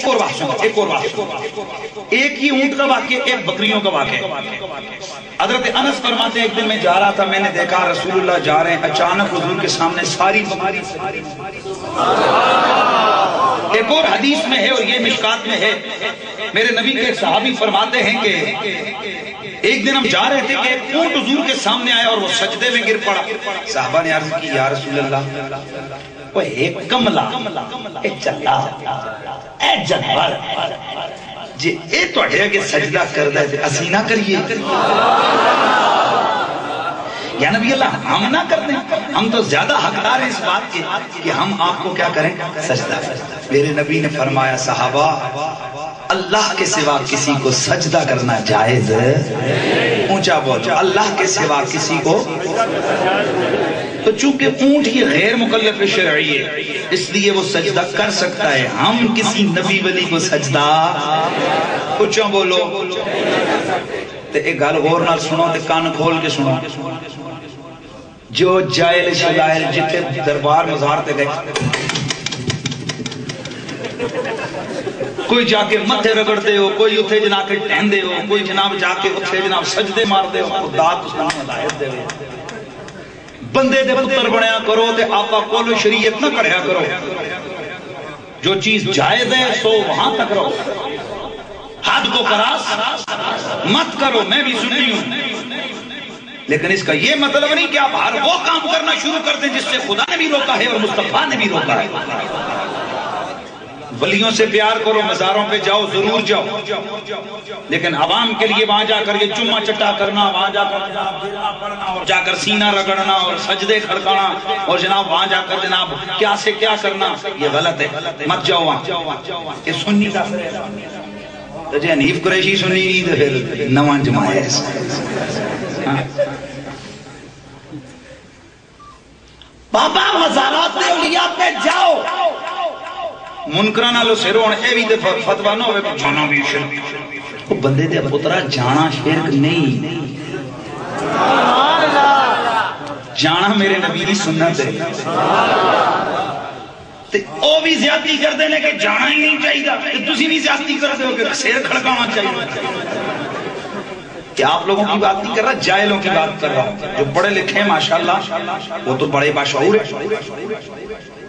ایک اور بات سنو. ایک ہی اونٹ کا واقعہ، ایک بکریوں کا واقعہ. حضرت انس فرماتے ہیں ایک دن میں جا رہا تھا، میں نے دیکھا رسول اللہ جا رہے ہیں، اچانک حضور کے سامنے ساری بکری. ایک اور حدیث میں ہے اور یہ مشکات میں ہے، میرے نبی کے صحابی فرماتے ہیں کہ ایک دن ہم جا رہے تھے کہ ایک اونٹ حضور کے سامنے آیا اور وہ سجدے میں گر پڑا. صحابہ نے عرض کی یا رسول اللہ وہ ایک کملا اے چلا اے جانور جی اے توڑے کہ سجدہ کردہ ہے اسی نہ کریے. یا نبی اللہ ہم نہ کر دیں، ہم تو زیادہ حقدار ہیں اس بات کے کہ ہم آپ کو کیا کریں سجدہ. میرے نبی نے فرمایا صحابہ اللہ کے سوا کسی کو سجدہ کرنا جائز ہے. اونچا بولو اللہ کے سوا کسی کو. تو چونکہ اونٹ یہ غیر مکلف شرعی ہے اس لیے وہ سجدہ کر سکتا ہے، ہم کسی نبی ولی کو سجدہ اونچا بولو. تو ایک گل غور نال سنو تے کان کھول کے سنو. جو جائل شلائل جتے دربار مزار تے گئے، کوئی جا کے متھے رگڑتے ہو، کوئی اتھے جناب کے ٹہن دے ہو، کوئی جناب جا کے اتھے جناب سجدے مار دے ہو، داد اس نے ہدایت دے ہو. بندے دے پتر بنیا کرو تے آقا قول و شریعت نہ کریا کرو. جو چیز جائز ہے سو وہاں تک رہو، حد کو کراس مت کرو. میں بھی سنی ہوں، لیکن اس کا یہ مطلب نہیں کہ آپ ہر وہ کام کرنا شروع کر دیں جس سے خدا نے بھی روکا ہے اور مصطفیٰ نے بھی روکا ہے. ولیوں سے پیار کرو، مزاروں پہ جاؤ ضرور جاؤ، لیکن عوام کے لیے وہاں جا کر یہ چمہ چٹا کرنا، وہاں جا کر پڑھنا اور جا کر سینہ رگڑنا اور سجدے کھڑکانا اور جناب وہاں جا کر جناب کیا سے کیا کرنا، یہ غلط ہے. مت جاؤ وہاں. یہ سنی کا جی حنیف قریشی سنی نہیں تو پھر نوان جماعت ہے. بابا مزارات اولیاء پہ جاؤ، منکرانہ لو سیرون اے بھی دے فتوہ نہ ہوئے جانا بھی شرک. وہ بندے دے پترہ جانا شرک نہیں، جانا میرے نبی کی سنت ہے. او بھی زیادتی کر دینے کہ جانا ہی نہیں چاہیے، تسی بھی زیادتی کر دے ہو کہ سیر کھڑکانا چاہیے. کہ آپ لوگوں کی بات نہیں کر رہا، جاہلوں کی بات کر رہا ہوں. جو پڑھے لکھے ہیں ماشاءاللہ وہ تو بڑے باشعور ہیں.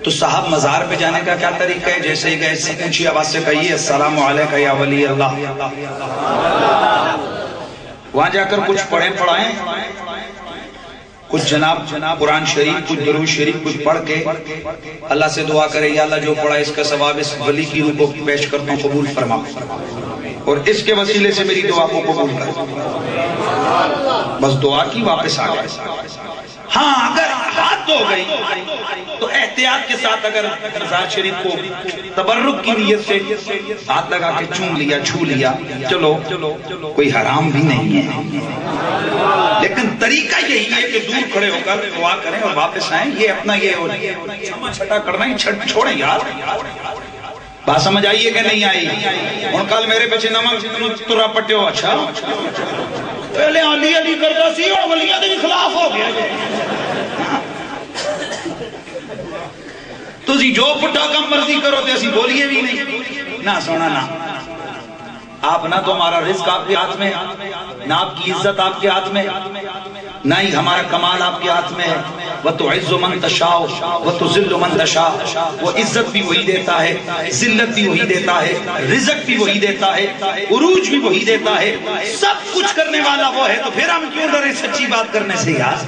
تو صاحب مزار پہ جانے کا کیا طریقہ ہے؟ جیسے ہی گئے اونچی آواز سے کہیے السلام علیکہ یا ولی اللہ. وہاں جا کر کچھ پڑھائیں، کچھ جناب قرآن شریف، کچھ درود شریف کچھ پڑھ کے اللہ سے دعا کرے یا اللہ جو پڑھا اس کا ثواب اس ولی کی روح کو پیش کرتا ہوں قبول فرما اور اس کے وسیلے سے میری دعا کو قبول کر. بس دعا کی واپس آ گئے. ہاں اگر حد ہو گئی تو احتیاط کے ساتھ اگر مزار شریف کو تبرک کی نیت سے ہاتھ لگا کے چوم لیا چھو لیا چلو کوئی حرام بھی نہیں ہے، لیکن طریقہ یہی ہے کہ دور کھڑے ہو کر دعا کریں اور واپس آئیں. یہ اپنا یہ چھٹا کرنا ہی چھوڑیں یار. بات سمجھ آئیے کہ نہیں آئی؟ اور کل میرے پیچھے نمک ترا پٹے ہو. اچھا پہلے علی علی کرتا سی اور ولیاں دے خلاف ہو گیا. تو اسی جو پٹا کم مرضی کرو تے اسی بولیے بھی نہیں نہ سونا نہ. آپ نہ تو ہمارا رزق آپ کے ہاتھ میں، نہ آپ کی عزت آپ کے ہاتھ میں، نہ ہی ہمارا کمال آپ کے ہاتھ میں ہے. وَتُعِزُّ مَن تَشَاءُ وَتُذِلُّ مَن تَشَاءُ. وہ عزت بھی وہی دیتا ہے، ذلت بھی وہی دیتا ہے، رزق بھی وہی دیتا ہے، عروج بھی وہی دیتا ہے. سب کچھ کرنے والا وہ ہے، تو پھر ہم کیوں ڈرے سچی بات کرنے سے یار.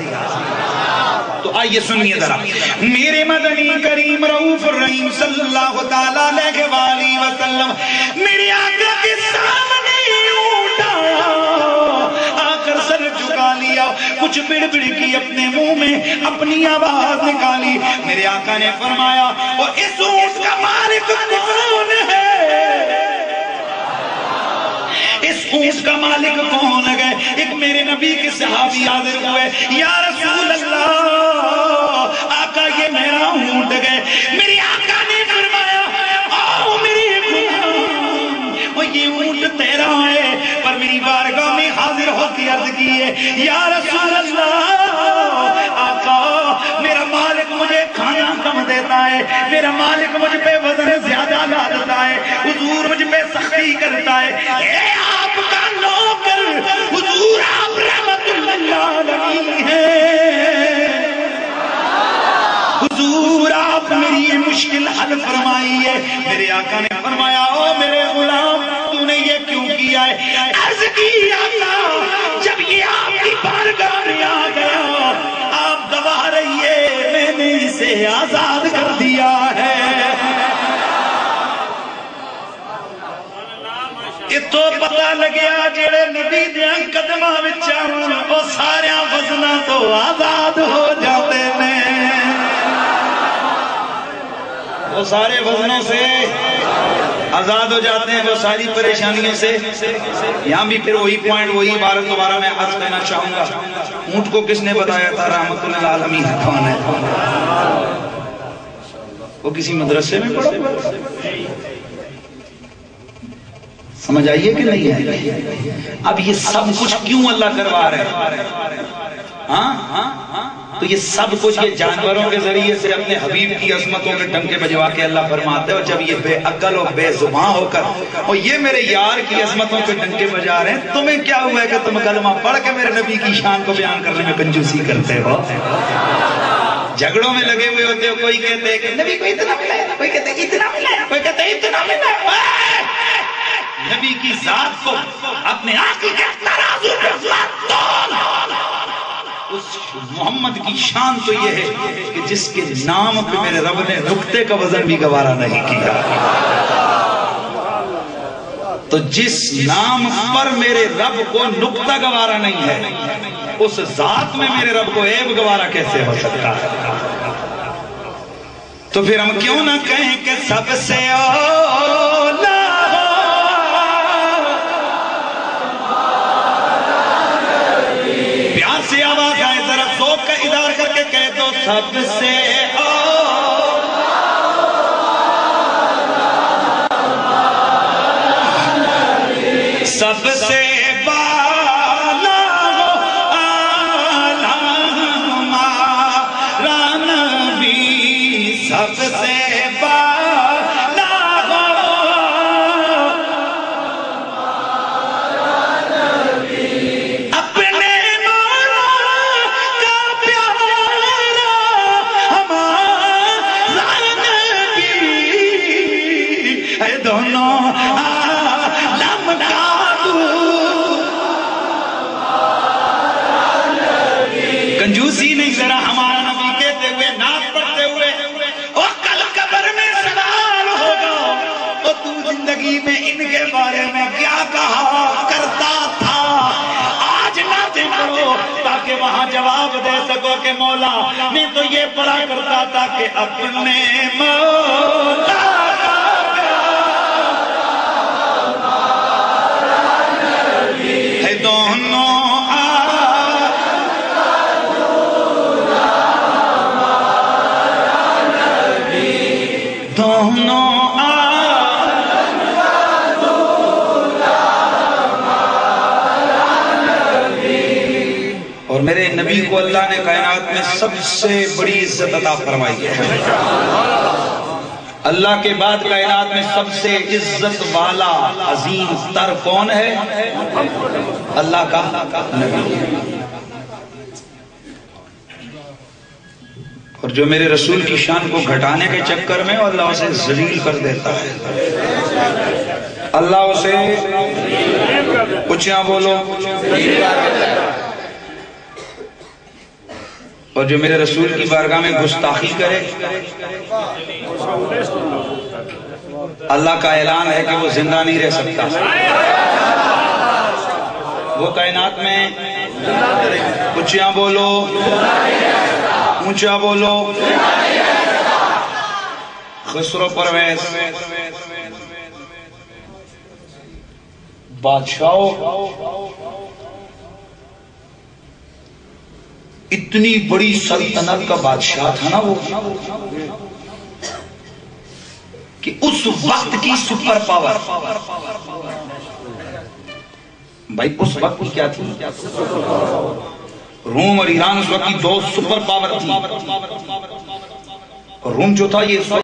تو آئیے سنیے ذرا میرے مدنی کریم رؤوف الرحیم صلی اللہ تعالیٰ علیہ وآلہ وسلم میرے آقا کے سامنے اٹھا آ کر سر جھکا لیا، کچھ بڑ بڑ کی اپنے منہ میں اپنی آواز نکالی. میرے آقا نے فرمایا وہ اس اونٹ کا مالک کون ہے؟ اس اونٹ کا مالک کون ہے؟ ایک میرے نبی کے صحابی حاضر ہوئے، یا رسول اللہ آقا یہ میرا اونٹ ہے. میرے آقا نے فرمایا آؤ میری غلام، وہ یہ اونٹ تیرا ہے، پر میری بارگاہ میں حاضر ہو کے عرض کیے یا رسول اللہ آقا میرا مالک مجھے کھانا کم دیتا ہے، میرا مالک مجھ پہ وزن زیادہ لا دیتا ہے. حضور تباہی کرتا ہے. اے آپ کا نوکر حضور آپ رحمت للعالمین ہیں. حضور آپ میری یہ مشکل حل فرمائیے. میرے آقا نے فرمایا او میرے غلام تو نے یہ کیوں کیا ہے؟ عرض کی آقا جب یہ آپ کی بارگاہ میں آ گیا آپ گواہ رہیے میں نے اسے آزاد کر دیا ہے. اتو پتہ لگیا جڑے نبی دیاں قدماں وچ آون او سارے وزناں تو آزاد ہو جاتے ہیں. وہ سارے وزنوں سے آزاد ہو جاتے ہیں, وہ ساری پریشانیوں سے. یہاں بھی پھر وہی پوائنٹ وہی عبارت دوبارہ میں عرض کرنا چاہوں گا. اونٹ کو کس نے بتایا تھا رحمت للعالمین کون ہے؟ وہ کسی مدرسے میں پڑھا؟ سمجھ آئیے کہ نہیں ہے؟ اب یہ سب کچھ کیوں اللہ کروا رہے ہیں؟ تو یہ سب کچھ یہ جانوروں کے ذریعے سے اپنے حبیب کی عظمتوں کے ڈنکے بجوا کے اللہ فرماتے ہیں. اور جب یہ بے عقل اور بے زبان ہو کر اور یہ میرے یار کی عظمتوں کے ڈنکے بجا رہے ہیں, تمہیں کیا ہوا ہے کہ تم کلمہ پڑھ کے میرے نبی کی شان کو بیان کرنے میں کنجوسی کرتے ہو؟ جھگڑوں میں لگے ہوئے ہوتے ہو. کوئی کہتے ہیں کہ نبی کو اتنا ملا ہے, کوئی کہتے ہیں اتنا ملا ہے, کوئی کہتے ہیں اتنا ملا ہے. نبی کی ذات کو اپنے عقل کے ترازو پر تول. اس محمد کی شان تو یہ ہے کہ جس کے نام پہ میرے رب نے نقطے کا وزن بھی گوارا نہیں کیا. تو جس نام پر میرے رب کو نقطہ گوارا نہیں ہے اس ذات میں میرے رب کو عیب گوارا کیسے ہو سکتا ہے؟ تو پھر ہم کیوں نہ کہیں کہ سب سے اولا پیار سے آواز آئے ذرا ذوق کا ادار کر کے کہہ دو سب سے سب سے بالا آلہ ہمارا نبی سب سے بالا اپنے مولا کا پیارا ہمارا نبی ہے. دونوں عالم کا کنجوسی نہیں, ذرا ہمارا نبی کہتے ہوئے نعت پڑھتے ہوئے اور کل قبر میں سوال ہوگا اور تو زندگی میں ان کے بارے میں کیا کہا کرتا تھا. آج نعتیں پڑھو تاکہ وہاں جواب دے سکو کہ مولا میں تو یہ پڑھا کرتا تھا کہ اپنے مولا ہے. دونوں اور میرے نبی کو اللہ نے کائنات میں سب سے بڑی عزت عطا فرمائی ہے. اللہ کے بعد کائنات میں سب سے عزت والا عظیم تر کون ہے؟ اللہ کا نبی. اور جو میرے رسول کی شان کو گھٹانے کے چکر میں اللہ اسے ذلیل کر دیتا ہے. اللہ اسے اونچیاں بولو. اور جو میرے رسول کی بارگاہ میں گستاخی کرے اللہ کا اعلان ہے کہ وہ زندہ نہیں رہ سکتا. وہ کائنات میں اونچیاں بولو, اونچا بولو. خسرو پرویز بادشاہوں اتنی بڑی سلطنت کا بادشاہ تھا نا وہ کہ اس وقت کی سپر پاور بھائی اس وقت کی کیا تھی؟ روم اور ایران اس وقت کی دو سپر پاور تھی. روم جو تھا یہ